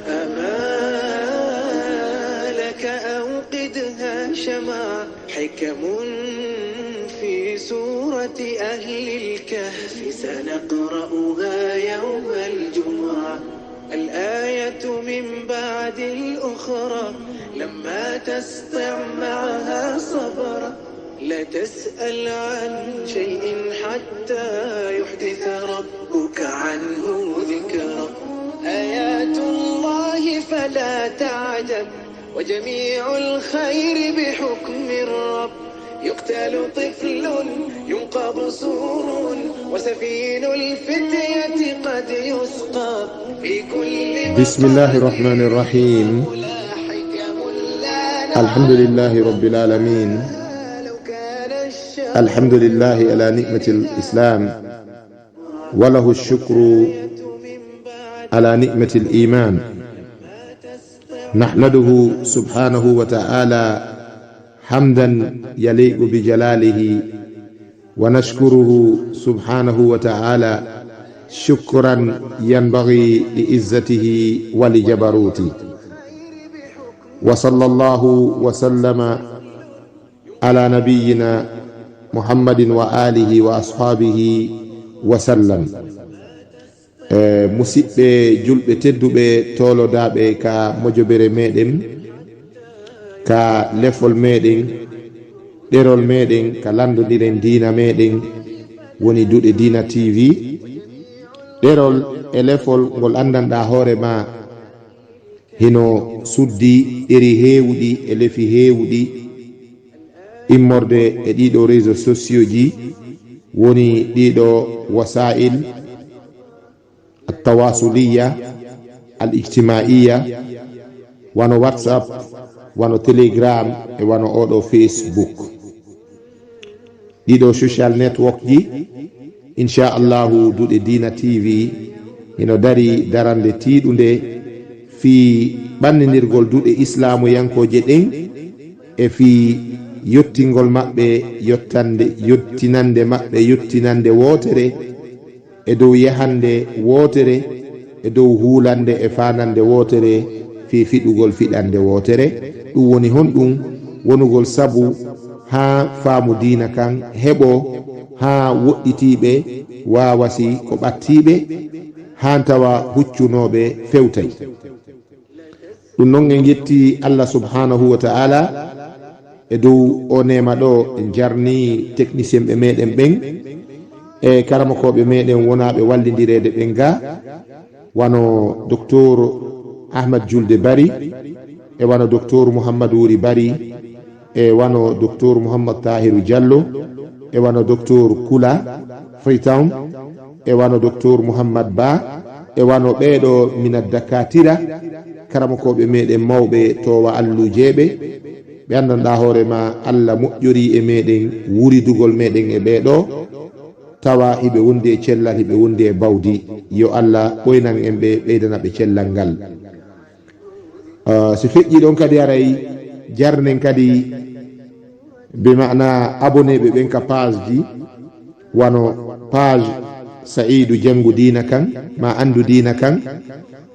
أمالك أوقدها شمع حكم في سورة أهل الكهف سنقرأها يوم الجمعة الآية من بعد الأخرى لما تستع معها صبرا لا تسأل عن شيء حتى يحدث ربك عنه ذكرا آيات الله فلا تعجب وجميع الخير بحكم الرب يقتل طفل ينقض سور وسفين الفتية قد يسقى في كل بسم الله الرحمن الرحيم الحمد لله رب العالمين الحمد لله على نعمة الإسلام وله الشكر على نعمة الإيمان نحمده سبحانه وتعالى حمدا يليق بجلاله ونشكره سبحانه وتعالى شكرا ينبغي لعزته ولجبروته وصلى الله وسلم على نبينا محمد وآله وأصحابه وسلم musidɓe julɓe tedduɓe tolodaɓe ka mojobere meɗen ka lefol meɗen ɗerol meɗen ka landodiren dina meɗen woni duɗe dina tv ɗerol e lefol ngol andanɗa hoore ma hino suddi ɗeri hewuɗi e lefi hewuɗi immorde e ɗiɗo réseau sociaux ji woni ɗiɗo wasa'il التواصلية الاجتماعية وانو واتساب وانو تيليجرام وانو أودو فيسبوك ديدو سوشيال نتورك جي إن شاء الله دودي دينا تيفي إنو داري داران دي تيدو دي في باني نرغل دودي إسلامو ينكو جدين في yottingol maɓɓe yottinande maɓɓe yottinande wotere e dow yahande wotere e dow hulande e fanande wotere fi fiɗugol fiɗande wotere ɗum woni honɗum wonugol sabu ha faamu diina kan heɓo ha woɗɗitiɓe wawasi ko ɓattiɓe han tawa huccunoɓe fewtay ɗum noon en yetti Allah subhanahu wa ta'ala e dow o nema ɗo jarni technicien ɓe meɗen ɓen e karamakoɓe meɗen wonaɓe wallidirede ɓen ga wano docteur Ahmad Julde Bari e wano docteur Mouhamadou Wuri Bari e wano docteur Mouhamad Tahiru Diallo e wano docteur Kula Freetown e wano docteur Mouhamad Ba e wano ɓeɗo mina dakatira karamakoɓe meɗen mawɓe towa allujeɓe ɓe andanɗa hoorema Allah moƴƴori e meɗen wuridugol meɗen e ɓeɗo tawa hiɓe wondi e cellal hiɓe wondi e bawdi yo Allah ɓoynan en ɓe ɓeydana ɓe cellal ngal so feƴƴi ɗon kadi aray jarnen kadi be mana abonnéɓe ɓen ka page ji wano page Saïdou Jangu Dina kan ma andu dina kan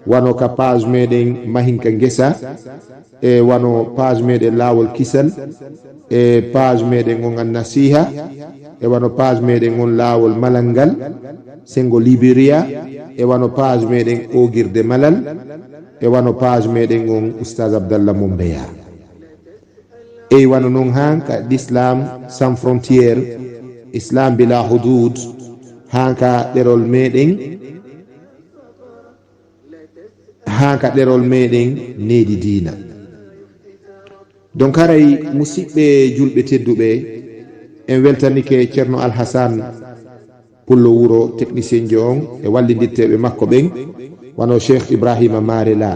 wano ka page meɗen mahinka ngesa e wano page meɗen lawol kisal e page meɗen on an nasiha e wano page meɗen on lawol malangal sengo Liberia e wano page meɗen ogirde malal e wano page meɗen on oustaz Abdallah Mombeya e wano non hanka l'islam sans frontière islam bila hudud hanka ɗerol meɗen needi dina donc haray musidɓe julɓe tedduɓe en weltanike ceerno Alhasan pullo wuro technicien jo on e wallidirteɓe makko ɓen wano cheikh Ibrahima Marela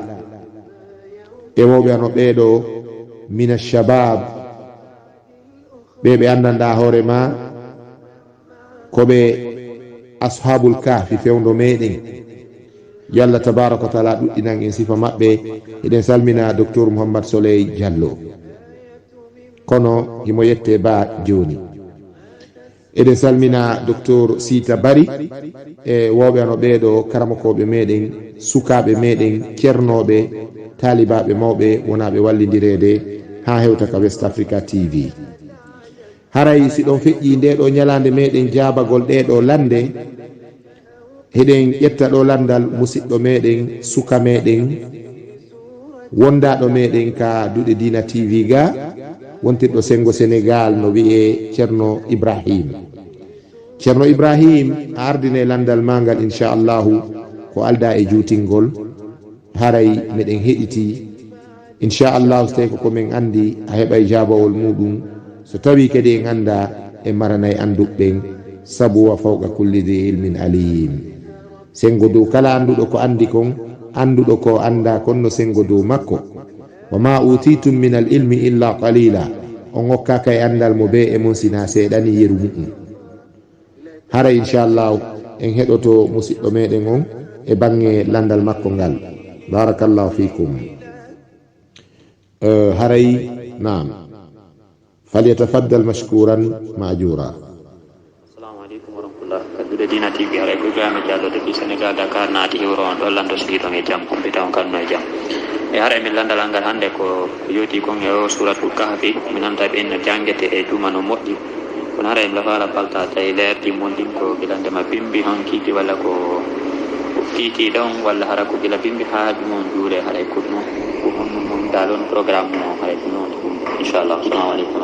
e woɓe ano ɓeɗo mina shabab ɓe andanɗa hoorema koɓe ashabul kahfi fewndo meɗen yo Allah tabaraka wa taala ɗuɗɗinan en sifa maɓɓe eɗen salmina docteur Mouhamad Souley Diallo kono himo yette ba joni eɗen salmina docteur Sita Bari e woɓe ano ɓeeɗo karamokoɓe meɗen sukaɓe meɗen ceernoɓe talibaɓe mawɓe wonaɓe wallidirede ha hewta ka West Africa TV. haray si ɗon feƴƴi nde ɗo ñalande meɗen jabagol ɗeɗo lande, heɗen ƴetta ɗo landal musidɗo meɗen suka meɗen wondaɗo meɗen ka Duuɗe Dina TV ga, wontirɗo sengo Sénégal no wiye ceerno Ibrahim. ceerno Ibrahim a ardine landal mangal inchallahu ko alda e juutingol. haray meɗen heɗiti inchallahu so tawi ko komin andi a heɓay jabawol muɗum, so tawi kadi en anda e maranay anduɓɓen, sabu wa fawqa kulli dhi ilmin alim. sengo dow kala anduɗo ko andi kon, anduɗo ko anda kon no sengo dow makko. wa ma utitum min al ilmi illa qalila, on hokkaka e andal mo be e mon sina seeɗani yeru muɗum. hara inchallahu en heɗoto musidɗo meɗen on e bange landal makko ngal. barakallahu fikum. haray naam falyatafaddal mashkuran majura. Assalamu alaikum warahmatullahi wabarakatuh. Dina TV haray ko jami jallo depuis Sénégal Dakar naati hewro on ɗon lando siito e jam kompita on kanno e jam. e haray min landal angal hande ko yoti kon e o suratul kahfi min anta ɓe no jangete e juma no moƴƴi, kono haray mi lafala palta tawi leerdi mondin ko gilandema bimbi hon kiiki walla ko kiiki ɗon walla hara ko gila bimbi ha ɗumon juure haray ko ɗum dalon programme mo haray ko noon inchallah. Assalamu aleykum.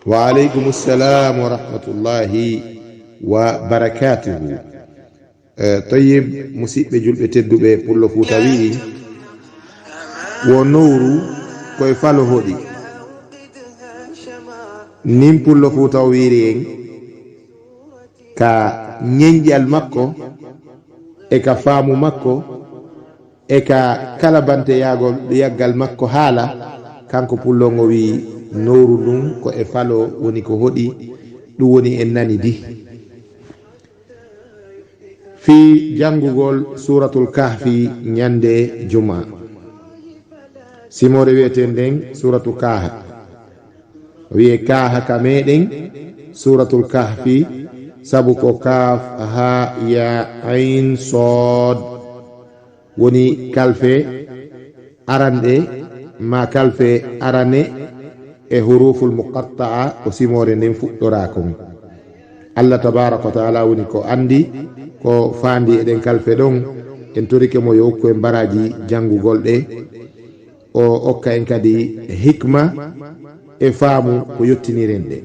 wa aleykum assalam wa rahmatullahi wa barakatuhu. tayyib musidɓe julɓe tedduɓe Pullo Fuuta wi wo nowru koye falo hoɗi nin Pullo Fuuta o wiiri en ka ñeñƴal makko e ka faamu makko e ka kala bante yaggal makko haala, kanko Pullo ngo wi nowru ndun ko e falo woni ko hoɗi, ɗum woni en nani di fi jangugol suratul kahfi ñande juma. simore wiyeten nden suratul kaha, wiye kaha ka meɗen suratul kahfi, sabu ko kaf ha ya ain sod woni kalfe aranɗe ma kalfe arane e huruful muqatta'a ko simore nden fuɗɗora kon. Allah tabaraka wa taala woni ko andi ko fandi eɗen kalfe ɗon, en torike mo yo hokku en baraji jangugol ɗe, o okka en kadi hikma e faamu ko yettiniren ɗe.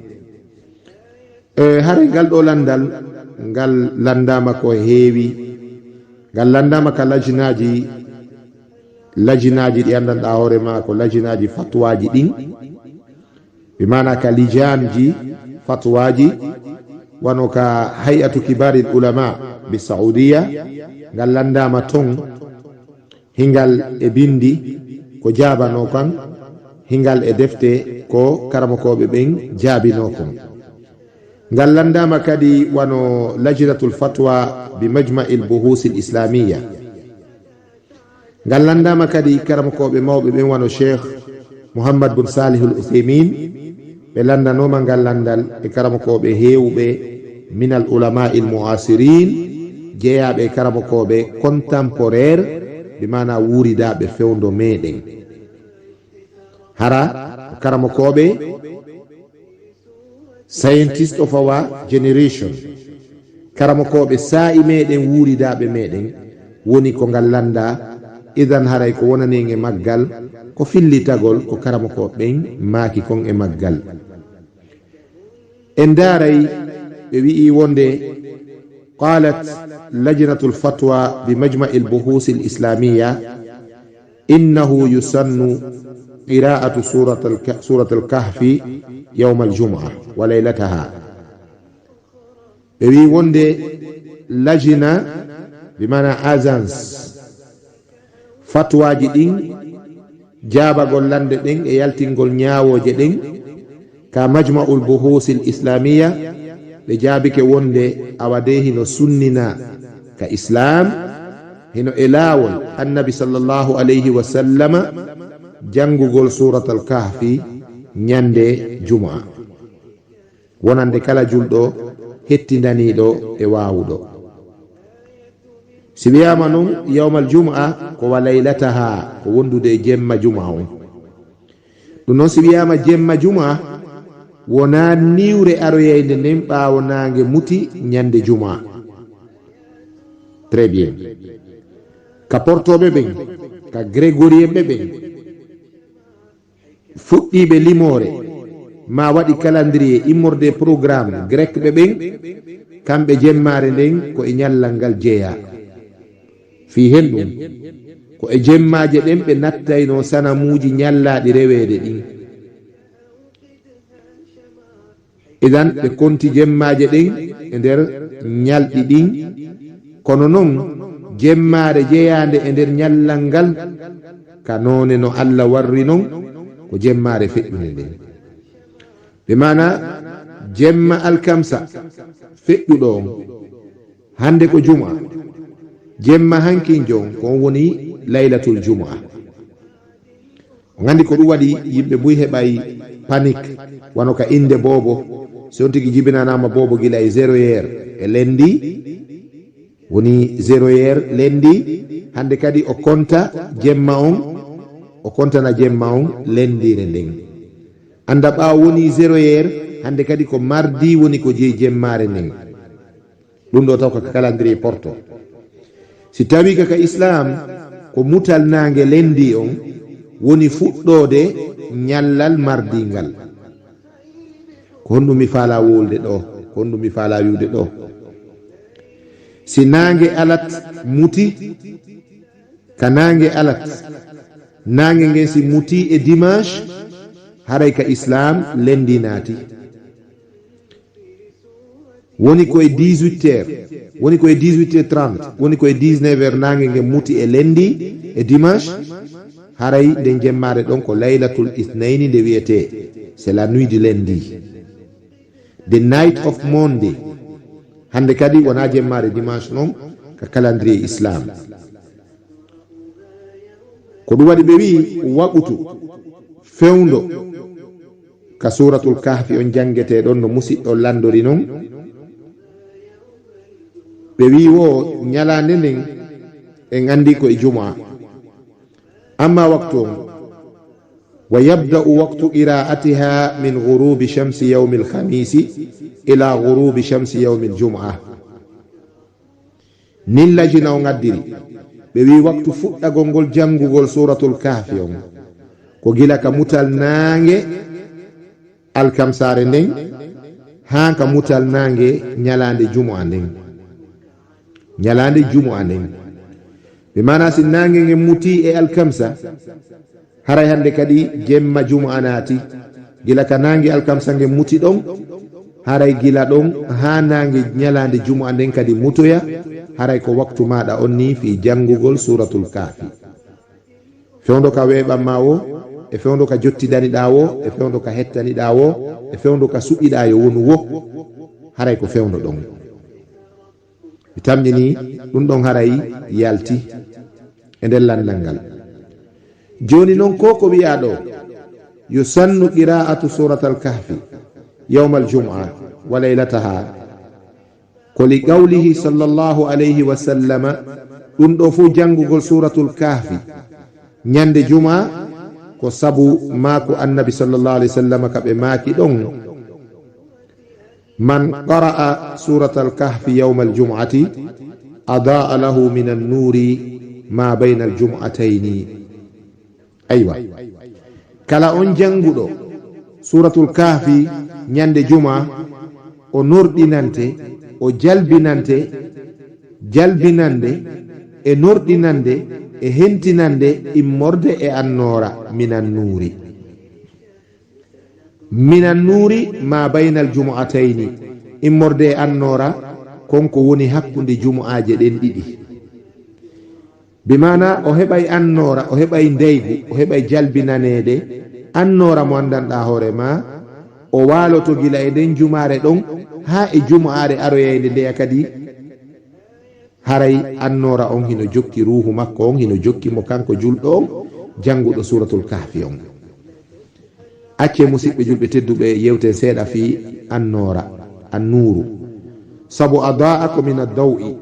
hare ngal ɗo landal ngal landama ko heewi, ngal landama ka lajinaji ɗi andanɗa hoorema ko lajinaji fatwaji ɗin, bi mana ka lijanji fatwaji wano ka hay'atu kibaril ulama bi saudiya, ngal landama ton hingal e bindi ko jabano kan, hingal e defte ko karamokoɓe ɓen jaabino kon. ngal landama kadi wano lajnatul fatwa bi majma'il buhusil islamiyya, ngal landama kadi karamokoɓe mawɓe ɓen wano cheikh Muhammad bin Salihul Uthaymin, ɓe landanoma ngal landal e karamokoɓe hewɓe min al ulama il muasirin, jeeyaɓe karamokoɓe contemporaire, bi mana wuridaɓe fewndo meɗen. hara karamokoɓe scientist of our generation, karamokoɓe sa'i meɗen wuridaɓe meɗen woni ko ngal landa. idan haray ko wonanen e maggal ko fillitagol ko karamokoɓen maaki kon e maggal. en daaray ɓe wi'i wonde qalat lajnatul fatwa bi majma'i al-buhus al-islamiyya innahu yusannu qira'atu suratul kahfi yawm al-jum'a wa laylataha. ɓe wi wonde lajina bi mana agence fatwaji ɗin jabagol lande ɗen e yaltingol ñawoje ɗen ka majma'ul buhusil islamiyya, ɓe jaabike wonde awade hino sunnina ka islam, hino e laawol annabi sallallahu alayhi wa sallama jangugol suratul kahfi ñande jumaa. wonande kala julɗo hettindaniɗo e wawuɗo. si wiyama noon yawmal jum'a ko wa laylataha ko wondude e jemma juma on. ɗum noon si wiyama jemma juma wona niwre aroyeyde nden ɓawo nange muti ñande juma. très bien. ka portoɓe ɓen ka grégorien ɓe ɓen fuɗɗiɓe limore ma waɗi calendrier immorde programme grec ɓe ɓen kamɓe jemmare nden ko e ñallal ngal jeeya fi hen ɗum ko e jemmaje ɗen ɓe nattayno sanamuji ñallaɗi rewede ɗin. idan ɓe konti jemmaje ɗen e nder ñalɗi ɗin, kono noon jemmare jeyande e nder ñallal ngal ka none no Allah warri noon ko jemmare feƴƴude nden. ɓe mana jemma alkamsa feƴƴuɗo on hande ko juma, jemma hankinjo on ko woni laylatul juma. gandi ko ɗum waɗi yimɓe buy heɓay panique wano ka inde bobo, si on tigui jibinanama bobo gila e 0 heure e lendi woni 0 heure lendi, hande kadi o konta jemma on, o kontana jemma on lendire nden. anda ɓawo woni 0 heure hande kadi ko mardi woni ko jeeyi jemmare nden. ɗum ɗo taw ko calendrier porto. si tawi kaka islam ko mutal nange lendi on woni fuɗɗode ñallal mardi ngal. ko honɗum mi faala wolde ɗo, ko honɗum mi faala wiwde ɗo. si nange alat muti, ka nange alat nange ngen si muti e dimanche haray ka islam lendi naati. woni koye 18 heures, woni koye 18h30, woni koye 19 heures nange ngen muti e lendi e dimanche haray nde jemmare ɗon ko laylatul ithnaini nde wiyete c'est la nuit du lundi, the night of Monday. hande kadi wona jemmare dimanche noon ka calendrier islam. ko ɗum waɗi ɓe wi waɓutu fewndo ka suratul kahfi on jangete ɗon no musidɗo landori noon. ɓe wi wo ñalande nden en andi ko e juma, amma waktu on wa yabda'u waqtu qira'atiha min ghurubi shamsi yawmi al-khamisi ila ghurubi shamsi yawmi al-jum'a. nin lajina o ngaddiri ɓe wi waktu fuɗɗagol ngol jangugol suratul kahfi on ko gila ka mutal nange alkamsare nden ha ka mutal nange ñalande jumu'a nden. ñalande jumu'a nden ɓe mana si nange nge muti e alkamsa haray hande kadi jemma jumu'a naati. gila ka nange alkamsa nge muti ɗon haray gila ɗon ha nange ñalande jumu'a nden kadi mutoya haray ko waktu maɗa on ni fi jangugol suratul kahfi. fewndo ka weɓanma wo e fewndo ka jottidaniɗa wo e fewndo ka hettaniɗa wo e fewndo ka suɓiɗa yo wonu wo haray ko fewndo ɗon. mi tamƴini ɗum ɗon haray yalti e nder landal ngal. joni noon ko wiya ɗo yusannu qira'atu suratal kahfi yawma al-jum'a wa laylataha ko li qawlihi sallallahu alayhi wa sallama. ɗum ɗo fu jangugol suratul kahfi ñande juma ko sabu maako annabi sallallahu alayhi wa sallama kaɓe maaki ɗon man qara'a suratal kahfi yawma al-jum'ati adaa lahu min an-nuri ma bayna al-jum'atayni. aywa kala on janguɗo suratul kahfi ñande juma o norɗinante, o jalbinante e norɗinande e hentinande immorde e annora minan nuri ma baynal jumu'atayni. immorde e annora konko woni hakkunde jumu'aje ɗen ɗiɗi. bimana o heɓay annora, o heɓay ndeygu, o heɓay jalbinanede annora mo andanɗa hoore ma o waloto gila e nden jumare ɗon ha e jumu'are aroyayde ndeya kadi haray annora on hino jokki ruhu makko on, hino jokki mo kanko julɗo on janguɗo suratul kahfi on. acce musidɓe julɓe tedduɓe yewten seeɗa fi annora annuru sabu adaa ko min addaw'i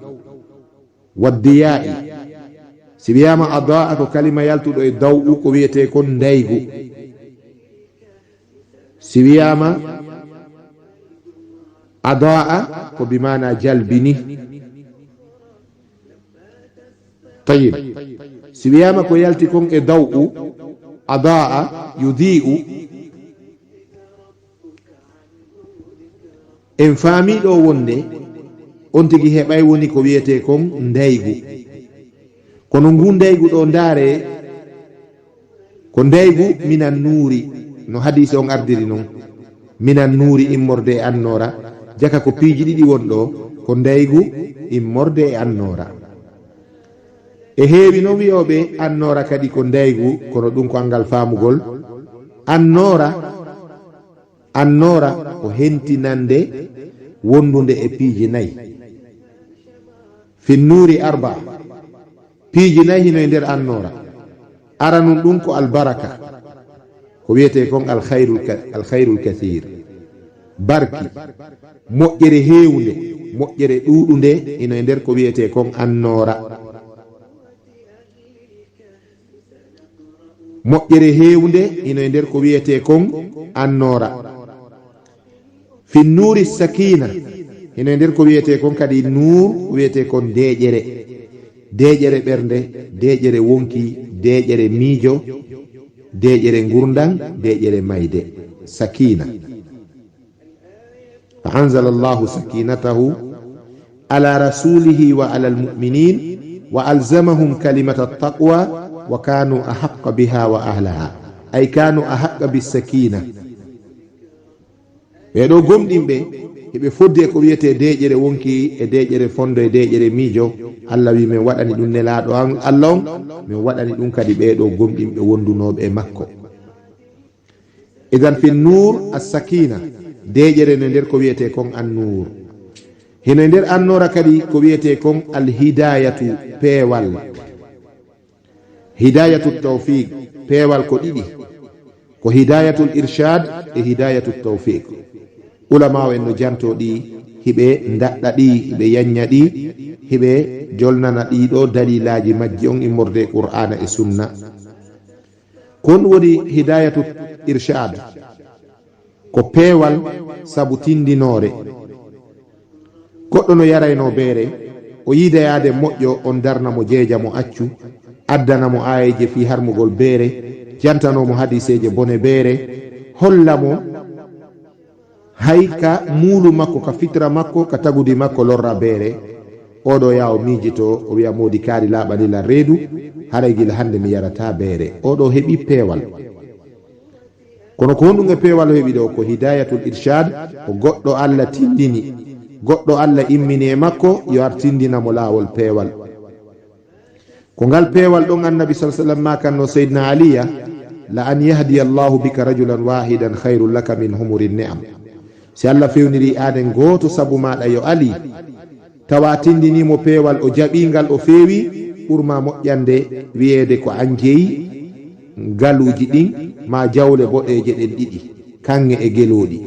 waddiyai si wiyama adaa ko kalima yaltuɗo e daw'u ko wiyete kon ndaygu si wiyama adaa ko bimana jalbini tayib si wiyama ko yalti kon e daw'u adaa yudhi'u en faamiɗo wonde on tigi heɓay woni ko wiyete kon ndaygu kono ngu ndaygu ɗo ndaare ko ndaygu minan nuuri no hadise on ardiri noon minan nuuri immorde e annora jaka ko piiji ɗiɗi won ɗo ko ndaygu immorde e annora e heewi no wiyoɓe annora kadi ko ndaygu kono ɗum ko angal faamugol annora ko hentinande wondude e piiji nayi finnuri arba piiji nayi hino e nder annora aranum ɗum ko albaraka ko wiyete kon alkhairul kathir barki moƴƴere heewde moƴƴere ɗuuɗunde ino e nder ko wiyete kon annora moƴƴere heewde ino e nder ko wiyete kon annora finnuri sakina ino e nder ko wiyete kon kadi nuur ko wiyete kon deƴere ɓernde deƴere wonki deƴere miijo deƴere gurdan deƴere mayde sakina fa anzala allahu sakinatahu ala rasulihi wa ala almuminin wa alzamahum kalimata attaqwa wa kanu ahaqqa biha wa ahlaha ay kanu ahaqqa bisakina ɓeɗo gomɗinɓe heɓe fodde ko wiyete deƴere wonki e deƴere fondo e deƴere miijo allah wi min waɗani ɗum nelaɗo allah on min waɗani ɗum kadi ɓeɗo gomɗinɓe wondunoɓe e makko idan fi nur assakina deƴere no nder ko wiyete kon annur hino nder annora kadi ko wiyete kon alhidayatu peewal hidayatu tawfiq peewal ko ɗiɗi ko hidayatul irshad e hidayatul tawfiq ulama o en no janto ɗi hiɓe daɗɗa ɗi hiɓe yañña ɗi hiɓe jolnana ɗiɗo dalilaji majji on immorde qur'ana e sunna kon woni hidayatu irshad ko peewal sabu tindinore goɗɗo no yarayno beere o yidayade moƴƴo on darnamo jeeja mo accu addanamo ayeje fi harmugol beere jantanomo hadiseje bone beere hollamo hay ka muulu makko ka fitra makko ka tagudi makko lorra beere oɗo yawo miijito o wiya modi kaari laaɓanila reedu haray gila hande mi yarata beere oɗo heɓi peewal kono ko honɗum e peewal o heɓi ɗo ko hidayatul irshad ko goɗɗo allah tindini goɗɗo allah immini e makko yo ar tindinamo laawol peewal ko ngal peewal ɗon annabi sa sallam makanno seydna aliya la an yahdiya allahu bika rajulan wahidan hayrun laka min humuri ni'am si allah fewniri aden gooto sabu maɗa yo ali tawa tindinimo peewal o jaɓingal o feewi ɓurma moƴƴande wiyeede ko an jeeyi galuji ɗin ma jawle boɗeje ɗen ɗiɗi kanŋe e geloɗi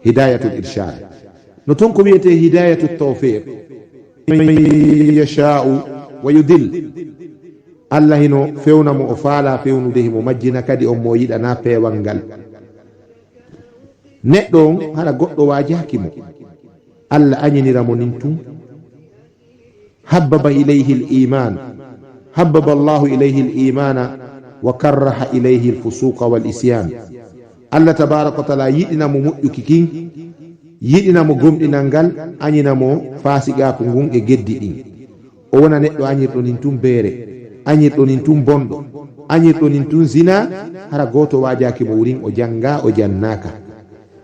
hidayatul irshad no ton ko wiyete hidayatul tawfiq yasha'u wa yudil allah hino fewnamo o faala fewnude himo majjina kadi on mo yiɗana peewal ngal neɗɗo on haɗa goɗɗo wajaki mo allah añiniramo nin tun habbaba ilayhi liman habbaba allahu ilayhi limana wa karraha ilayhi lfusuqa wal isyan allah tabaraka wa taala yiɗinamo moƴƴuki kin yiɗinamo gomɗinal ngal añinamo fasigaku ngun e geddi ɗin o wona neɗɗo añirɗo nin tun beere añirɗo nin tun bonɗo añirɗo nin tun zina hara goto wajaki mo wurin o janga o jannaka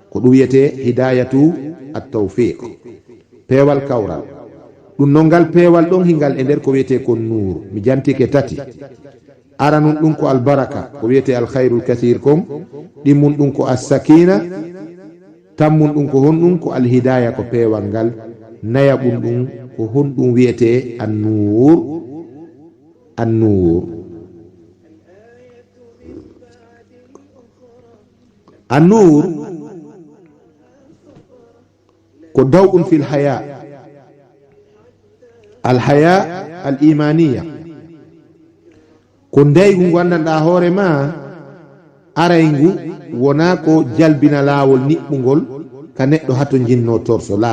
ko ɗum wiyete hidayatu attawfiq peewal kawral ɗum non ngal peewal ɗon hingal e nder ko wiyete kon nuur mi jantike tati aranum ɗum ko albaraka ko wiyete alkhairul kathir kon ɗimmum ɗum ko assakina tammum ɗum ko honɗum ko alhidaya ko peewal ngal nayaɓum ɗum ko honɗum wiyete annur النور كضوء في الحياة الحياة الإيمانية كندايغو غانداندا هوري ما arayngu wona ko jalbina laawol niɓɓugol ka neɗɗo hato jinno torso la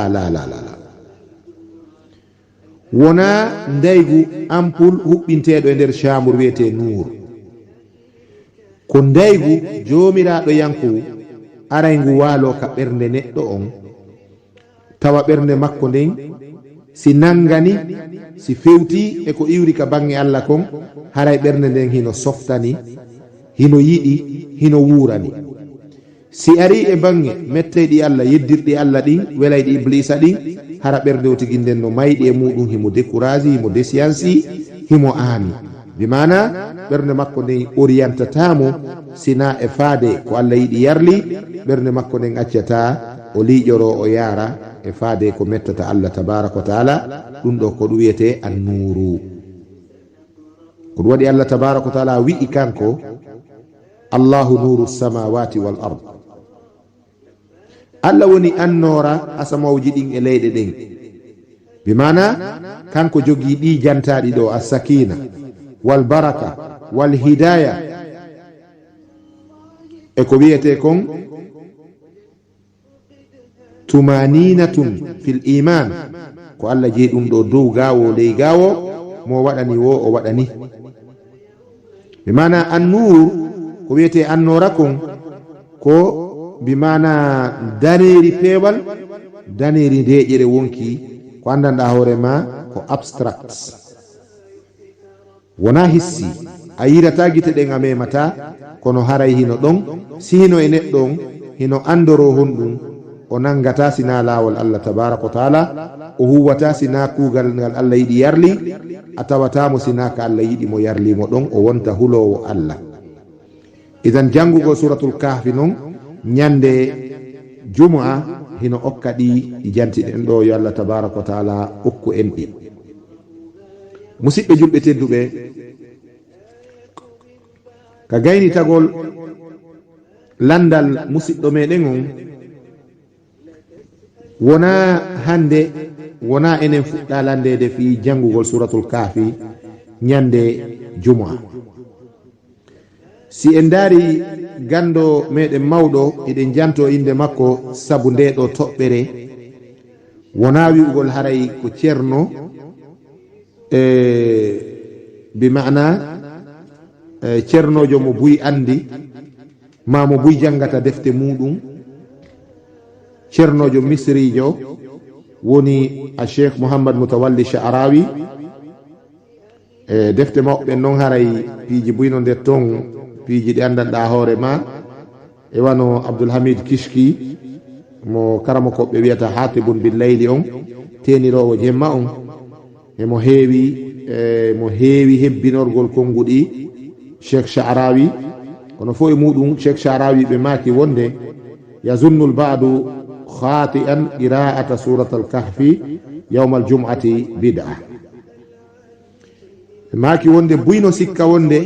wona ndaygu ampoule huɓɓinteɗo e nder chambre wiyete nuur ko ndaygu jomiraɗo yanko arayngu waalo ka ɓernde neɗɗo on tawa ɓernde makko nden si nangani si fewti e ko iwri ka bange Allah kon haray ɓernde nden hino softani hino yiɗi hino wurani si ari e bange metteyɗi Allah yeddirɗi Allah ɗin welayɗi iblisa ɗin hara ɓerde o tigi nden no mayɗi e muɗum himo découragé himo désianci himo aami bimana ɓernde makko nden orientatamo sina e faade ko Allah yiɗi yarli ɓernde makko nden accata o liiƴoro o yaara e faade ko mettata Allah tabaraka wa taala ɗum ɗo ko ɗum wiyete annuru ko ɗum waɗi Allah tabaraka wa taala wi'i kanko Allahu nuru samawati wal ard Allah woni annora asamawji ɗin e leyɗe ɗen bimana kanko jogi ɗi jantaɗi ɗo as-sakina wal baraka wal hidaya e ko wiyete kon tumaninatun fil iman ko Allah jeeyi ɗum ɗo dow gawo ley gawo mo waɗani wo o waɗani bimana annur ko wiyete annora kon ko bimana daneri peewal daneri ndeƴere wonki ko andanɗa hoorema ko abstract wona hissi a yirata gite ɗen a memata kono haray hino ɗon si hino e neɗɗon hino andoro honɗum o nangata sina lawol Allah tabaraka wa taala o huwata sina kuugal ngal Allah yiɗi yarli a tawatamo sina ka Allah yiɗi mo yarlimo ɗon o wonta hulowo Allah idan jangugo suratul kahfi non ñande jumu'a hino okka ɗi jantiɗen ɗo yo Allah tabaraka wa taala okku en ɗi musidɓe julɓe tedduɓe ka gayni tagol landal musidɗo meɗen on wona hande wona enen fuɗɗa landede fi jangugol suratul kahfi ñande jumu'a si en daari gando meɗen mawɗo eɗen janto inde makko sabu nde ɗo toɓɓere wona wi'ugol haray ko ceerno bi mana ceernojo mo buy andi ma mo buy jangata defte muɗum ceernojo misrijo woni a cheikh mouhammad moutawalli Sha'rawi defte mawɓe noon haray piiji buyno nder ton piiji ɗi andanɗa hoore ma e wano Abdoulhamid Kishki mo karama koɓɓe wiyata hatibun bil layli on tenirowo jemma on emo heewi hebbinorgol konguɗi cheikh Sha'rawi kono fo e muɗum cheikh Sha'rawi ɓe maki wonde yazunnu l-ba'du khati'an qira'ata surat al-kahfi yawm al-jum'ati bid'a maki wonde buyno sikka wonde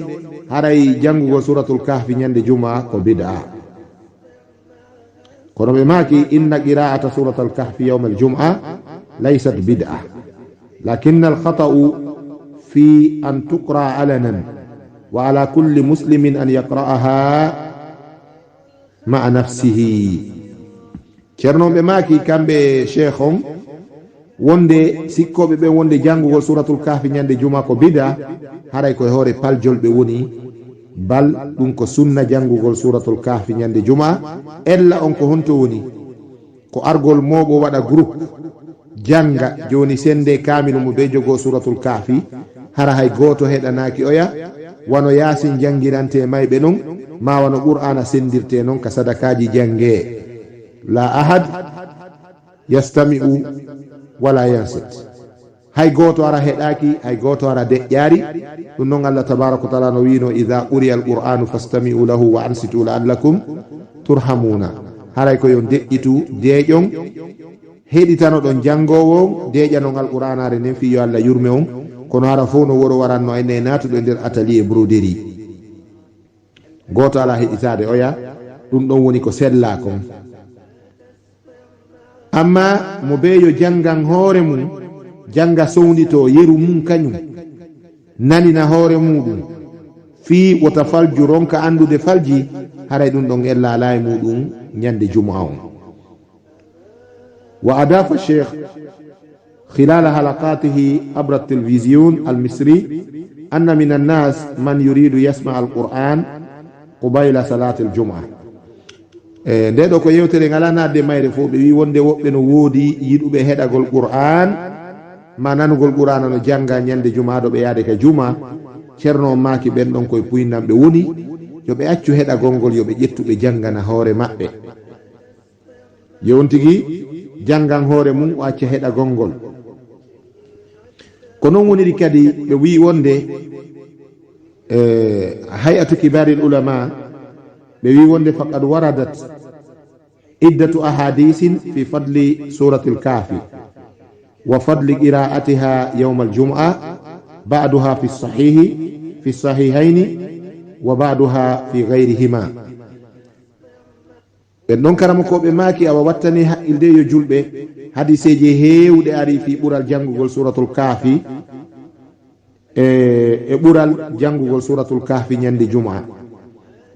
haray jangugo suratul kahfi ñande juma ko bid'a kono ɓe maki inna qira'ata suratul kahfi yawm al-jum'a laysat bid'a lakinna al-khata'u fi an tuqra alanan wa ala kulli muslimin an yaqra'aha ma'a nafsihi ceernoɓe maki kamɓe cheikh on wonde sikkoɓe ɓen wonde jangugol suratul kahfi ñande juma ko bida haray koye hoore paljol ɓe woni bal ɗum ko sunna jangugol suratul kahfi ñande juma ella on ko honto woni ko argol moɓo waɗa groupe janga joni sende kamilu mo be jogo suratul kahfi hara hay goto heɗanaki oya wano yasin jangirante mayɓe non ma wano qur'ana sendirte non ka sadakaji jange la ahad yastami'u wala yansit hay goto ara heɗaki hay goto ara deƴƴari ɗum noon Allah tabaraka wa taala no wino idha quriya al-qur'anu fastami'u lahu wa ansitu la'allakum turhamuna haray ko yon deƴƴitu deƴon heɗitano ɗon jangowo deƴanon al-qur'anare nden fi yo Allah yurme on kono hara fof no woro waranno enne natuɗo e nder atelier broderie goto ala heɗitade oya ɗum ɗon woni ko sella kon. Amma mo beeyo jangan hoore mum janga sownito yeru mum kañum nanina hoore muɗum fii wota falju ronka andude falji haray ɗum ɗon ellala e muɗum ñande jumu'a on. Wa adafa cheikh خلال حلقاته عبر التلفزيون المصري أن من الناس من يريد يسمع القرآن قبيل صلاة الجمعة. nde ɗo ko yewtere ngala nadde mayre fof ɓe wi wonde woɓɓe no woodi yiɗuɓe heɗagol qur'an ma nanugol qur'ana no janga ñande jumaɗo ɓe yaade ka juma. ceerno maki ɓen ɗon koye puynanɓe woni yoɓe accu heɗagol ngol yoɓe ƴettuɓe jangana hoore maɓɓe. jewon tigui jangan hoore mum o acca heɗagol ngol. ko noon woniri kadi ɓe wi wonde hay'atu kibaril ulama ɓe wi wonde faqad waradat iddatu ahadisin fi fadli suratil kafi wa fadli qira'atiha yawm al-jum'a ba'daha fi sahihi fi sahihaini wa ba'daha fi ghayrihima. ɓen ɗon karama ko ɓe maaki awa wattani haqqilde yo julɓe hadiseji heewɗe ari fi ɓural janngugol suratul kafi e ɓural janngugol suratul kafi ñande juma.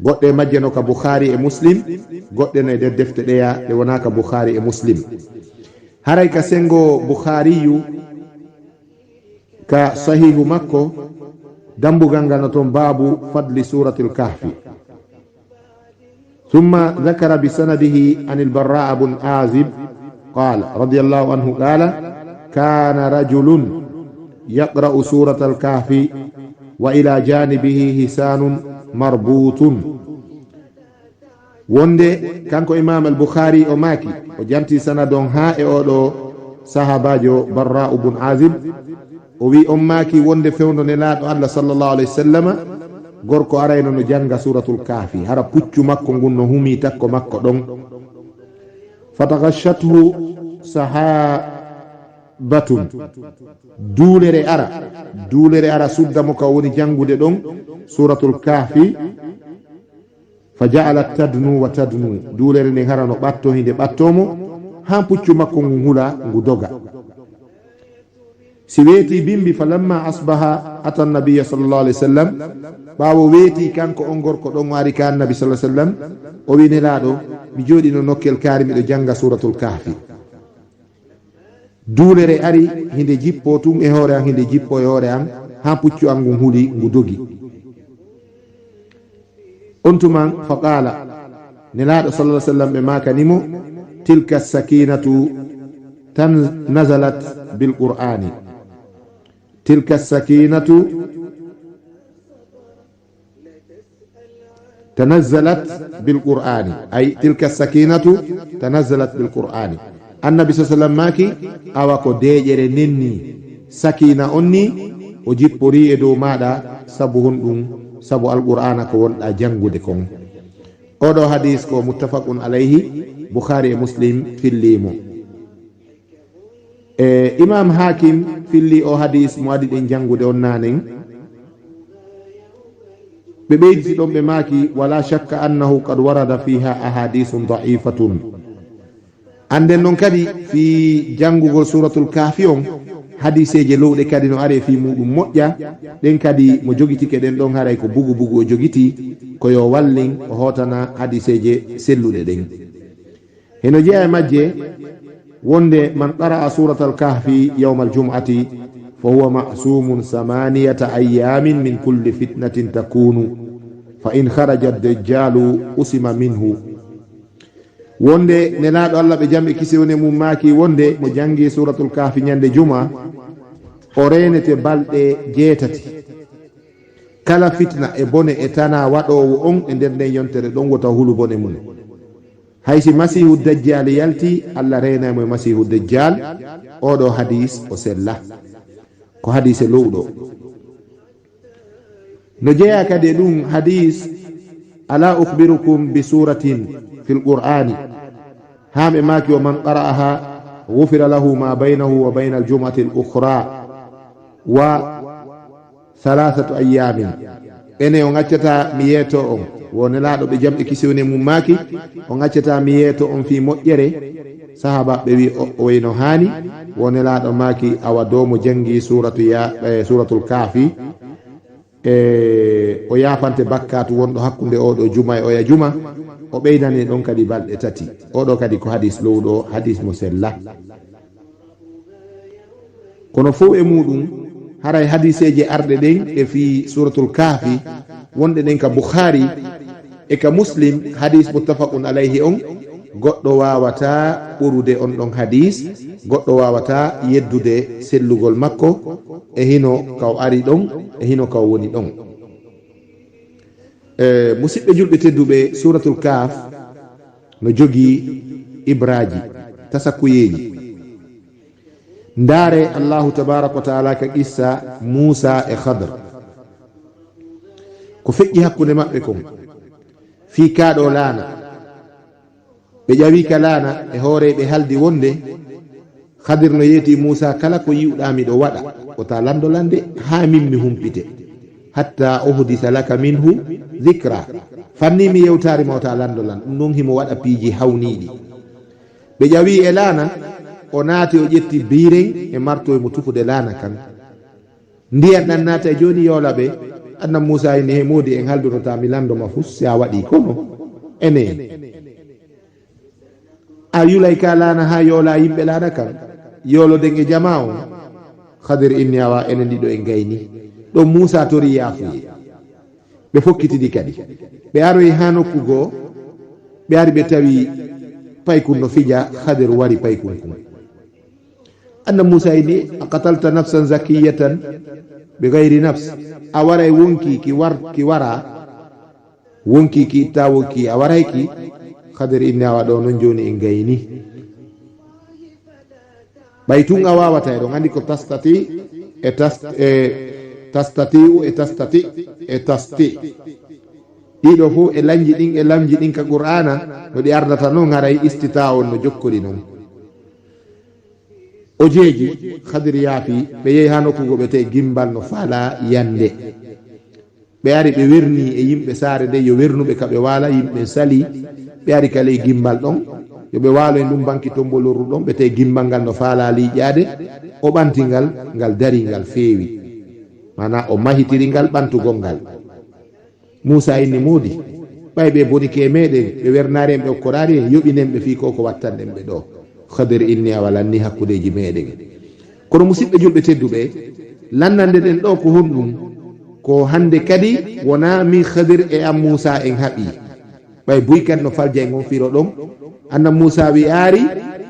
goɗɗe majje no ka bukhari e muslim, goɗɗe no e nder defte ɗeya ɗe wona ka bukhari e muslim. haray ka sengo bukhariyu ka sahihu makko dambugal ngal no toon babu fadli suratul kahfi. ثم ذكر بسنده عن البراء بن عازب قال رضي الله عنه قال كان رجل يقرأ سورة الكهف وإلى جانبه حسان مربوط. wonde kanko imam al-bukhari o maki o janti sanadon ha e oɗo sahabajo barra ibn azib o wi on maki wonde fewndo ne laaɗo Allah sallallahu alaihi wasallam gorko arayno no janga suratul kahfi hara puccu makko ngun no humi takko makko ɗon. fatagashshathu sahabatun duulere ara suddamo ka woni jangude ɗon suratul kahfi fa ja'alat tadnu wa tadnu duulere nden hara no ɓatto hinde ɓattomo ha puccu makko ngun hula ngu doga. si weeti bimbi falamma asbaha ata nabiya sallallahu alaihi wasallam ɓawo weeti kanko on gorko ɗon wari ka annabi sallallahu alaihi wasallam o wi nelaɗo mi jooɗi no nokkel kaari miɗo janga suratul kahfi. duulere ari hinde jippo tun e hoore an hinde jippo e hoore an ha puccu an ngun huli ngu dogi. on tuman fa qala nelaɗo sallallahu alaihi wasallam ɓe makanimo tilka sakinatu tan nazalat bil qur'ani تلك السكينة تنزلت بالقرآن أي تلك السكينة تنزلت بالقرآن. النبي صلى الله عليه وسلم ماكي أواكو ديجر نني سكينة أني وجيب بري إدو مادا سبوهن دون سبو القرآن كون أجنغو دكم. أودو حديث كو متفق عليه بخاري مسلم في الليمو. imam hakim filli o hadis mo waɗi ɗen jangude on nanen ɓe ɓeyditi ɗon ɓe maaki wala shakka annahu qad warada fiha ahadisun da'ifatun. anden noon kadi fi jangugol suratul kahfi on hadiseje lowɗe kadi no are fi muɗum moƴƴa ɗen kadi mo jogitike ɗen ɗon haray ko bugu bugu o jogiti ko yo wallin o hotana hadiseje selluɗe ɗen. heno jeeya e majje wonde man qara'a suratal kahfi yawma aljum'ati fa huwa ma'sumun 8 ayyamin min kulli fitnatin takunu fa in kharaja ad-dajjalu usima minhu. wonde nelaɗo Allah ɓe jamɓe kisewne mum maaki wonde mo jangi suratul kahfi ñande juma o renete balɗe 7 kala fitna e bone e tana waɗowo on e nder nden yontere ɗon wota hulu bone mum. haysi masihu dajjal yalti Allah renamo e masihu dajjal. oɗo hadis o sella ko hadise lowɗo. no jeeya kadi ɗum hadis ala ukhbirukum bi suratin fil qur'ani haɓe maki o man qara'aha ghufira lahu ma baynahu wa bayna aljum'ati al-ukhra wa 3 ayyamin. ene o gaccata mi yeeto on wonelaaɗo ɓe jamɗe kisewne mum maaki o ŋaccata mi yeeto on fi moƴƴere sahaba ɓe wi o wayno haani wonelaaɗo maaki awa dow mo jangi suratul kafi o yaafante bakkatu wonɗo hakkunde oɗo juma e oya juma o ɓeydani ɗon kadi balɗe tati oɗo kadi ko hadis lowɗo hadis mo sella kono fof e muɗum haray hadiseje arɗe ɗen e fi suratul kafi wonɗe ɗen ka bukhari e ka muslim hadis muttafaqun alayhi on goɗɗo wawata ɓurude on ɗon hadis goɗɗo wawata yeddude sellugol makko e hino kaw ari ɗon e hino kaw woni ɗon musidɓe julɓe tedduɓe suratul kaf no jogii ibraji tasakuyeji ndaare allahu tabaraka wa taala ka qissa Musa e Khadr ko feƴƴi hakkunde maɓɓe kon fii kaaɗo laana ɓe ƴawi ka laana e hoore ɓe haldi wonde Khadr no yeeti Musa kala ko yiwɗa miɗo waɗa wota landolande haa min mi humpite hatta uhdisa laka minhu dhikra fanni mi yewtari ma wota landolan ɗum noon himo waɗa piiji hawniɗi ɓe ƴawi e laana o naati o ƴetti biiren e marto mo tufude laana kan ndiyan ɗan naata e joni yoola ɓe annan Musa ni he modi en haldunota mi landoma fus si a waɗi kono ene a yulay ka laana ha yoola yimɓe laana kan yooloden e jama o Khadir inni awa ene ndiɗo en gayni ɗo Musa tori yaafuye ɓe fokkitidi kadi ɓe aroyi ha nokku goo ɓe ari ɓe tawi paykun no fija Khadir wari paykun kun anna Musa ini a qatalta nafsan zakiyatan bi gayri nafs a waray wonki ki wara wonki ki itta wonki a warayki Khadir inni awa ɗo non joni en gayni ɓay tun a wawata e ɗon andi ko tastati e tastatiu e tastati e tasti ɗiɗo fof e lamji ɗin ka qur'ana no ɗi ardata noon haray istita on no jokkori noon o jeeji Khadir yaafi ɓe yehi ha nokkugo ɓe te gimbal no faala yande ɓe ari ɓe werni e yimɓe saare nde yo wernuɓe ka ɓe waala yimɓe sali ɓe ari kala e gimbal ɗon yoɓe waalo e ɗum banki tombolorru ɗon ɓe te gimbal ngal no faala liƴƴade o ɓantingal ngal dari ngal feewi mana o mahitiri ngal ɓantugol ngal Musa inni moodi ɓay ɓe boni ke meɗen ɓe wernari en ɓe okkorari en yoɓinen ɓe fii ko wattanɗen ɓe ɗo Khadir inni a walanni hakkudeji meɗen kono musidɓe julɓe tedduɓe lannande ɗen ɗo ko honɗum ko hande kadi wona min Khadir e am Musa en haɓi ɓay buykat no falja en on firo ɗon anna Musa wi ari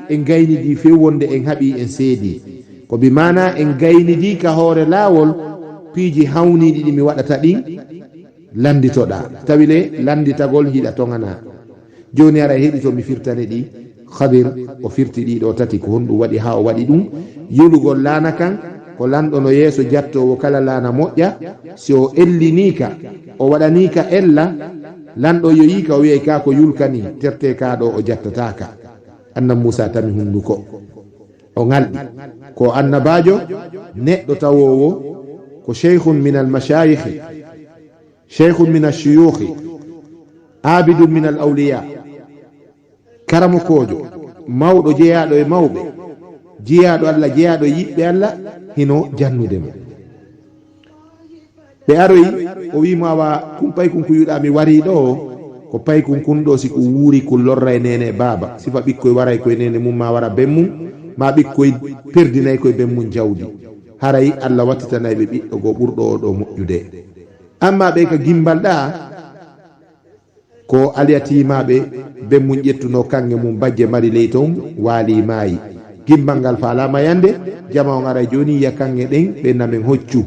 en gaynidi few wonde en haɓi en seedi ko bi mana en gaynidi ka hoore laawol piiji hawniɗi ɗi mi waɗata ɗin landitoɗa tawile landitagol hiɗa togana joni ara heeɗi to mi firtane ɗi Khadir o firti ɗiɗo tati ko honɗum waɗi ha o waɗi ɗum yulugol laana kan ko lanɗo no yeeso jattowo kala laana moƴƴa si o ellinika o waɗanika ella lanɗo yo yika o wiyay ka ko yulkani terte ka ɗo o jattataka annan Musa tami hunduko o ngalɗi ko annabajo neɗɗo tawowo ko cheikhun min al mashayikhi cheikhun min ashuyukhi abidun min al awliya karamo kojo mawɗo jeeyaɗo e mawɓe jeeyaɗo Allah jeeyaɗo yiɓɓe Allah hino jannude mo ɓe aroyi o wimo awa kum paykun ko yuɗa mi wari ɗo ko paykun kun ɗo si ko wuuri ko lorra e nene baba sifa ɓikkoye waray koye nene mum ma wara ben mum ma ɓikkoye perdinayi koye ben mum jawdi haray Allah wattitanayɓe ɓiɗɗo go ɓurɗo o ɗo moƴƴude amma ɓe ka gimbal ɗa ko aliyatimaɓe ben mum ƴettuno kange mum bajje mari ley toon waali maayi gimbal ngal falama yande jama on ara joni yiya kange ɗen ɓe namen hoccu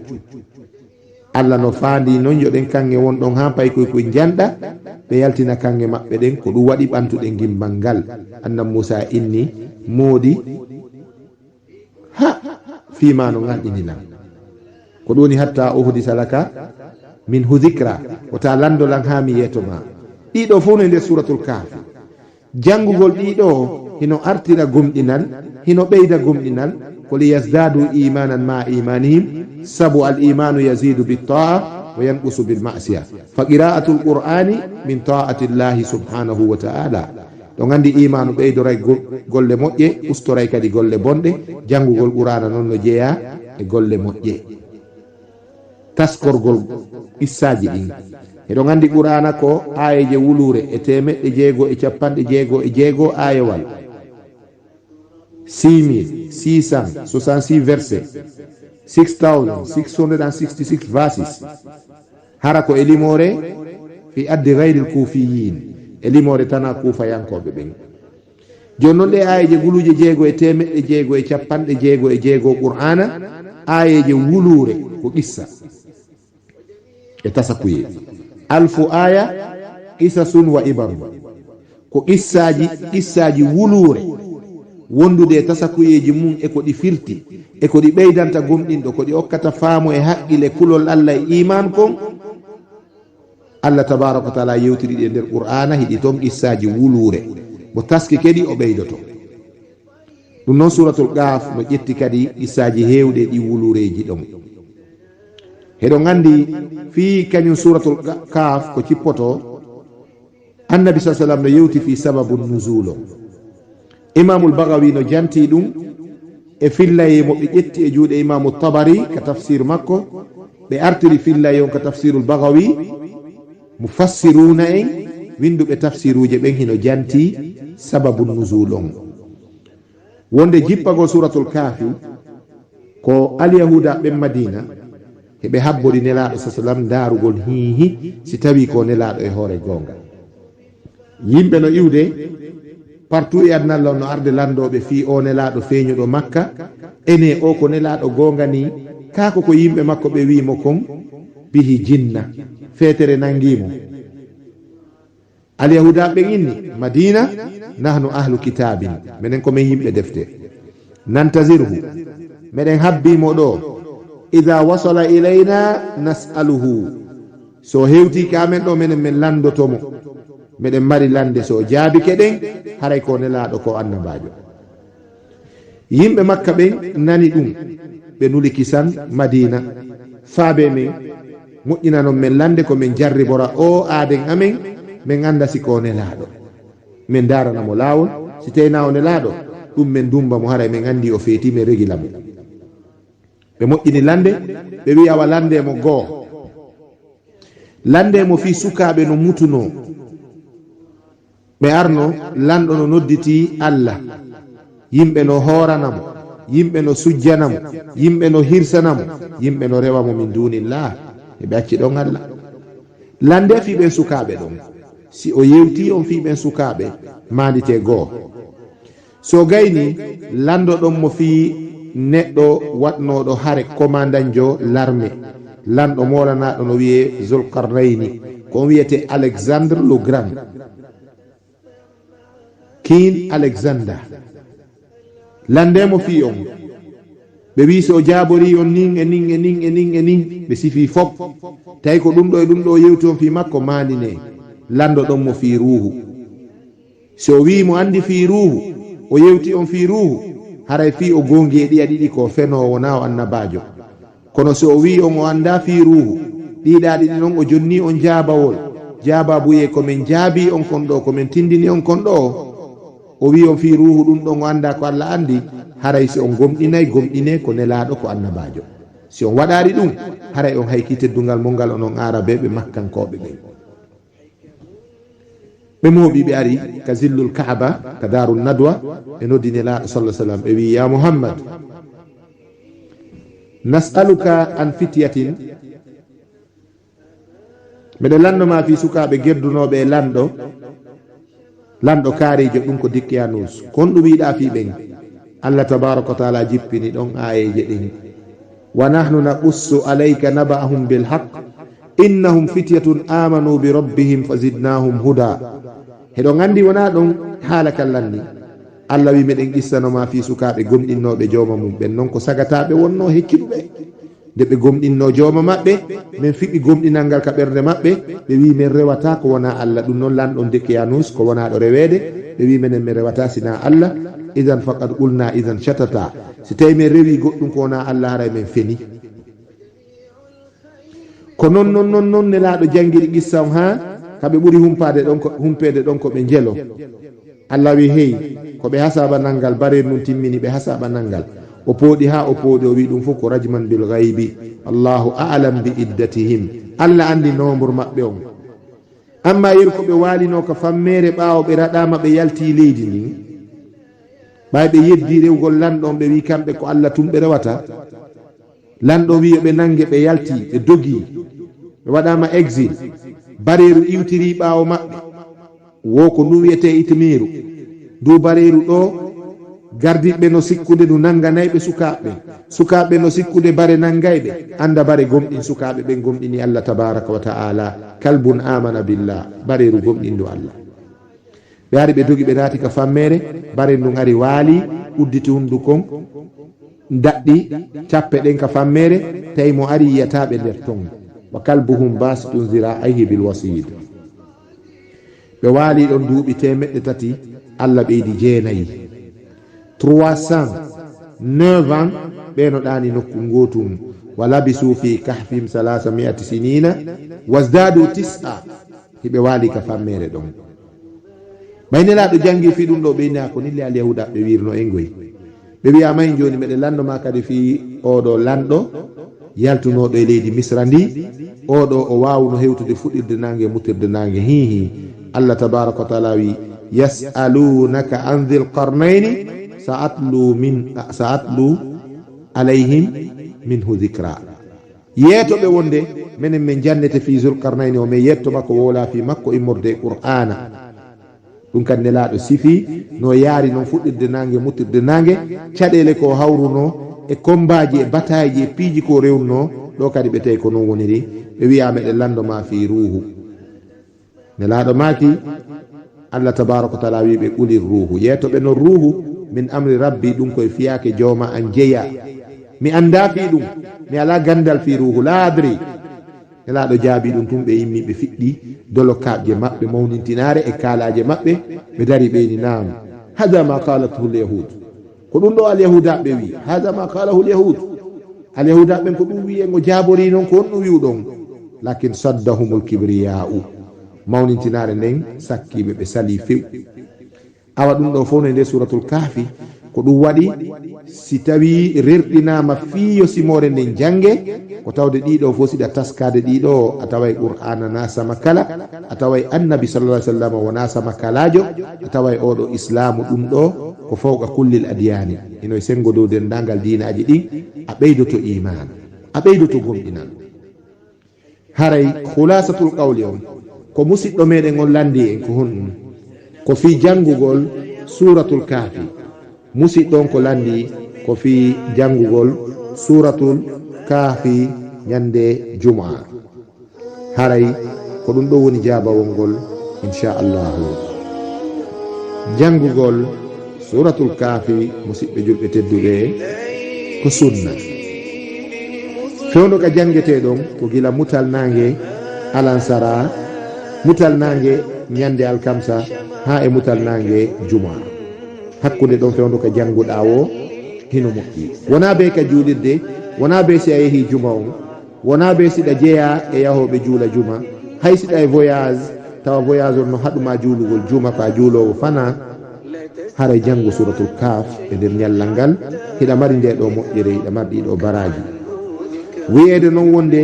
Allah no faandi noon yoɗen kange wonɗon ha paykoy koye janɗa ɓe yaltina kange maɓɓe ɗen ko ɗum waɗi ɓantuɗe gimbal ngal annan Musa inni moodi ha fima no ngalɗinina ko ɗum woni hatta uhdisa laka min hu dhikra wota landolan ha mi yetoma ɗiɗo fof no nder suratul kafi janngugol ɗiɗo hino artira gomɗinal hino ɓeyda gomɗinal ko li yasdadu imanan ma imanihim sabu al imanu yazidu bittaa وينقص بالمعصية فقراءة القرآن من طاعة الله سبحانه وتعالى don andi imanu ɓeydoray golle moƴƴe ustoray kadi golle bonɗe janngugol qur'ana noon no jeeya e golle moƴƴe taskorgol issaji ɗin eɗon andi qur'ana ko ayeje wulure e 1666 ayewal 6666 verset 6666 verses hara ko elimore fi addi ghayril kufiyin elimore tana kufa yankoɓe ɓen joni noon ɗe ayeje guluje 1666 qur'ana ayeje wulure ko qissa e tasakuye alfu aya qisasun wa ibaru ko qissaji wulure wondude e tasakuyeji mum e ko ɗi firti e ko ɗi ɓeydanta gomɗinɗo ko ɗi okkata faamu e haqqille kulol allah e iman kon Allah tabaraka wa taala yewtiri ɗi e nder qur'ana hiɗi toon qissaji wulure mo taski kadi o ɓeydoto ɗum noon suratul qaf no ƴetti kadi qissaji hewɗe ɗi wulureji ɗon heɗon andi fi kañum suratul qaf ko cippoto annabi sa sallam no yewti fi sababu nuzulo imamul bagawi no janti ɗum e fillaye mo ɓe ƴetti e juuɗe imamu tabari ka tafsir makko ɓe artiri fillaye on ka tafsirul bagawi mufassiruna en winduɓe tafsiruje ɓen hino janti sababu nuzul on wonde jippagol suratul kafi ko alyahuda ɓen madina heɓe habbori nelaɗo sa sallam darugol hihi si tawi ko nelaɗo e hoore gonga yimɓe no iwde partout e adnallah no arde landoɓe fi o nelaɗo feeñuɗo makka ene o ko nelaɗo gonga ni kako ko yimɓe makko ɓe wimo kon bihi jinna feetere nangimo alyahuda ɓen inni madina nahnu ahlu kitabin minen komin yimɓe defte nantazirhu meɗen habbimo ɗo ida wasala ilayna nas'aluhu so hewti kamen ɗo minen min landotomo meɗen mari lande so jaabi keɗen haray ko nelaɗo ko annabajo yimɓe makka ɓen nani ɗum ɓe nuli kisan madina faabe men moƴƴinanon men lande ko min jarribora o aaden amen min anda si ko nelaɗo min daranamo lawol si teyna o nelaɗo ɗum min dumba mo haray min andi o feeti min regilamo ɓe moƴƴini lande ɓe wi awa landemo goo landemo fi sukaɓe no mutuno ɓe arno lanɗo no nodditi allah yimɓe no hooranamo yimɓe no sujjanamo yimɓe no hirsanamo yimɓe no rewamo min dunillah eɓe acci ɗon allah lande fiɓen sukaɓe ɗon si o yewti on fiɓen sukaɓe mandite goo so gayni lando ɗon mo fi neɗɗo watnoɗo hare commandanjo l'armée lanɗo molanaɗo no wiye zulkarnayni ko on wiyete alexandre le grand king alexander landemo fi on ɓe wi so jabori on nin e nin e nin e nin e nin ɓe sifi fop tawi ko ɗum ɗo e ɗum ɗo yewti on fi makko mandine lando ɗon mo fi ruhu so wi mo andi fi ruhu o yewti on fi ruhu haray fi o gongi e ɗiya ɗiɗi ko fenowo na o annabajo kono so wi on o anda fi ruhu ɗiɗa ɗiɗi noon o jonni on jabawol jababuye komin jaabi on kon ɗo komin tindini on kon ɗo o wi on fi ruhu ɗum ɗon o anda ko allah andi haray si on gomɗinay gomɗine ko nelaɗo ko annabajo si on waɗari ɗum haray on hayki teddungal mongal onon arabe ɓe makkankoɓe ɓen ɓe mooɓi ɓe ari ka zillul kaaba ka darul nadwa ɓe noddi nelaɗo sallah sallam ɓe wi ya muhammad nas'aluka an fityatin mbeɗe landoma fi sukaɓe geddunoɓe e lanɗo kaarijo ɗum ko dikkiyanus kon ɗum wiɗa fi ɓen allah tabaraka wa taala jippini ɗon ayeje ɗin wa nahnu naqussu alayka naba'ahum bilhaq innahum fityatun amanu bi rabbihim fazidnahum huda heɗo gandi wona ɗon haala kallanni allah wi meɗen qissanoma fi sukaɓe gomɗinnoɓe jooma mum ɓen noon ko sagataɓe wonno hecciɗuɓe nde ɓe gomɗinno jooma maɓɓe min fiɓi gomɗinal ngal ka ɓernde maɓɓe ɓe wi min rewata ko wona allah ɗum noon lanɗon dekkiyanus ko wona ɗo rewede ɓe wi minen min rewata sina allah idan faqad qulna idan shatata si tawi min rewi goɗɗum ko wona allah haray min feni ko non nelaɗo jangiri qissa on ha kaɓe ɓuuri humpede ɗon ko ɓe jelo. Allah wi hey ko ɓe hasaba nangal barer nun timmini ɓe hasaba nangal o pooɗi ha o pooɗi o wi ɗum fof ko rajman bil ghaibi allahu a'lam bi iddatihim. Allah andi nombre maɓɓe on. amma yer ko ɓe walino ko fammere ɓawo ɓe raɗama ɓe yalti leydi ndin ɓay ɓe yeddi rewgol lanɗon ɓe wi kamɓe ko Allah tum ɓe rewata. lanɗo wi ɓe nangue ɓe yalti ɓe dogi ɓe waɗama exil bareru iwtiri ɓawo maɓɓe wo ko ndu wiyete itmiru du bareru ɗo gardiɓe no sikkude du nanganayɓe sukaɓe no sikkude bare nangayɓe anda bare gomɗin sukaɓe ɓe gomɗini Allah tabaraka wa ta'ala kalbun amana billah bareru gomɗindu Allah. ɓe ari ɓe dogi ɓe naati ka fammere bare ndun ari waali udditi hundukon daɗɗi cappe ɗen ka fammere tawi mo ari yiyataɓe nder ton wa kalbuhum basitun zira'aihi bil wasid. ɓe waali ɗon duuɓi 300 Allah ɓeydi 9 309 ans ɓeno ɗani nokku gotum wa labisu fi kahfihim 300 sinina wasdadu 9 hiɓe waali ka fammere ɗon. maynelaɗo jangi fi ɗum ɗo ɓeyna ko nille al yahuda ɓe wirno en goy ɓe wiya mayi joni meɗe lanɗo ma kadi fi oɗo lanɗo yaltunoɗo e leydi misra ndi oɗo o wawno hewtude fuɗirde nangue mutirde nangue hihi. Allah tabaraka wa taala wi yas'alunaka an dhil qarnayni sa'atlu alayhim minhu dhikra. yeetoɓe wonde minen min jannete fi zul qarnayni o min yetto makko wola fi makko immorde qur'ana. ɗum kan nelaɗo sifi no yaari noon fuɗɗirde nangue mutirde nangue caɗele ko hawruno e combaji e bataille e piiji ko rewnuno ɗo kadi ɓe tawi ko noon woniri. ɓe wiya meɗe landoma fi ruhu nelaɗo maki Allah tabaraka wa taala wi ɓe ɓulir ruhu yeetoɓe no ruhu min amri rabbi ɗum koye fiyake jawma an jeeya mi anda fi ɗum mi ala gandal fi ruhu la adri. nelaɗo jaabi ɗum tum ɓe yimmi ɓe fiɗɗi dolo kaɓje maɓɓe mawnintinare e kaalaje maɓɓe ɓe dari ɓeyni nam hada ma qalatuhu lyahud ko ɗum ɗo alyahuda ɓe wi hada ma qalahu lyahud alyahuda ɓen ko ɗum wi en o jaabori noon ko on ɗum wiwɗon lakin saddahumul kibriya'u mawnintinare nden sakkiɓe ɓe sali few. awa ɗum ɗo fof no nde suratul kahfi ko ɗum waɗi si tawi rerɗinama fiyo simore nden jange ko tawde ɗiɗo fof siɗa taskade ɗiɗo a taway qur'ana nasama kala a taway annabi sallallahu alaihi wasallam wona sama kalajo a taway oɗo islamu ɗum ɗo ko fawqa kullil adiyani ino sengo dow dendagal dinaji ɗin a ɓeydoto iman a ɓeydoto gomɗinal. haray khulasatul qawli on ko musidɗo meɗen on landi en ko honɗum ko fi jangugol suratul kahfi. musidɗon ko landi ko fi jangugol suratul kahfi ñande jumaa. haray ko ɗum ɗo woni jabawol ngol inchallahu. jangugol suratul kahfi musidɓe julɓe tedduɓe ko sunna. fewndo ka jangeteɗon ko gila mutal nangue alansara mutal nangue ñande alkamsa ha e mutal nangue juma. hakkude ɗon fewndo ka janguɗa o hino moƴƴi. wona be ka juulirde wona be si a yeehi juma on wona be siɗa jeeya e yahoɓe juula juma hay siɗa e voyage tawa voyage on no haɗuma juulugol juma ko a juulowo fana. haray janngo suratul kaf e nder ñallal ngal hiɗa mari nde ɗo moƴƴere hiɗa mari ɗiɗo baraji. wiyeede noon wonde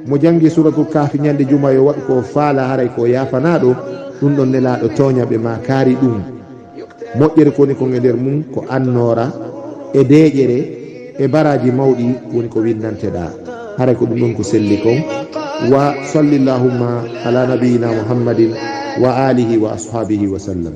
mo jangi suratul kafi ñande juma yo waɗu ko faala haray ko yafanaɗo ɗum ɗon nelaɗo toñaɓe ma kaari ɗum. moƴƴere koni kon e nder mum ko annora e deƴere e baraji mawɗi woni ko windanteɗa. haray ko ɗum ɗon ko selli kon. wa sallillahumma ala nabiyina muhammadin wa alihi wa ashabihi wa sallam.